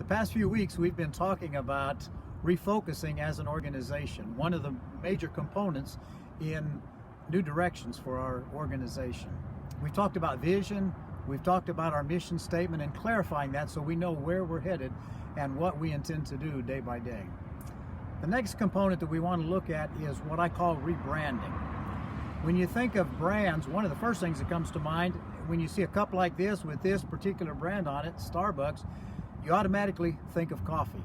The past few weeks we've been talking about refocusing as an organization, one of the major components in new directions for our organization. We've talked about vision, we've talked about our mission statement and clarifying that so we know where we're headed and what we intend to do day by day. The next component that we want to look at is what I call rebranding. When you think of brands, one of the first things that comes to mind when you see a cup like this with this particular brand on it, Starbucks, you automatically think of coffee,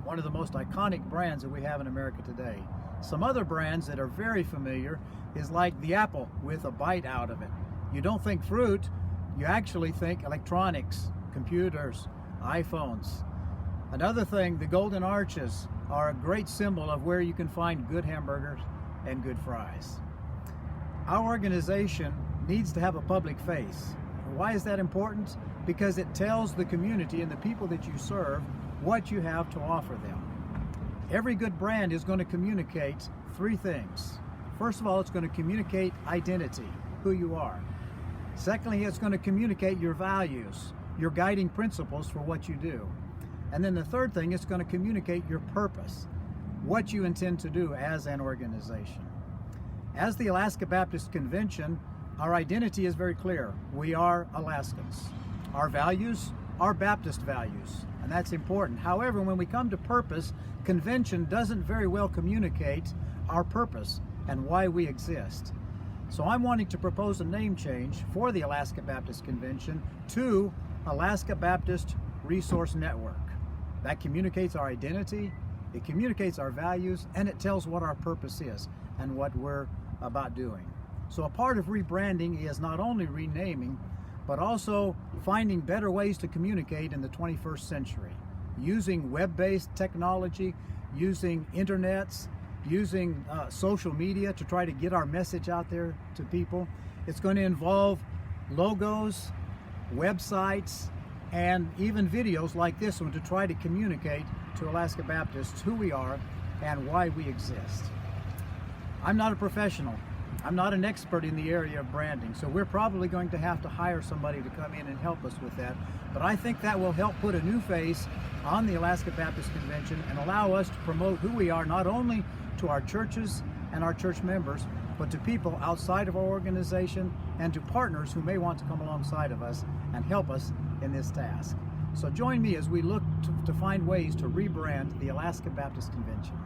one of the most iconic brands that we have in America today. Some other brands that are very familiar is like the apple with a bite out of it. You don't think fruit, you actually think electronics, computers, iPhones. Another thing, the Golden Arches are a great symbol of where you can find good hamburgers and good fries. Our organization needs to have a public face. Why is that important? Because it tells the community and the people that you serve what you have to offer them. Every good brand is going to communicate three things. First of all, it's going to communicate identity, who you are. Secondly, it's going to communicate your values, your guiding principles for what you do. And then the third thing, it's going to communicate your purpose, what you intend to do as an organization. As the Alaska Baptist Convention, our identity is very clear. We are Alaskans. Our values are Baptist values, and that's important. However, when we come to purpose, convention doesn't very well communicate our purpose and why we exist. So I'm wanting to propose a name change for the Alaska Baptist Convention to Alaska Baptist Resource Network. That communicates our identity, it communicates our values, and it tells what our purpose is and what we're about doing. So a part of rebranding is not only renaming, but also finding better ways to communicate in the 21st century, using web-based technology, using internets, using social media to try to get our message out there to people. It's going to involve logos, websites, and even videos like this one to try to communicate to Alaska Baptists who we are and why we exist. I'm not a professional. I'm not an expert in the area of branding, so we're probably going to have to hire somebody to come in and help us with that. But I think that will help put a new face on the Alaska Baptist Convention and allow us to promote who we are, not only to our churches and our church members, but to people outside of our organization and to partners who may want to come alongside of us and help us in this task. So join me as we look to find ways to rebrand the Alaska Baptist Convention.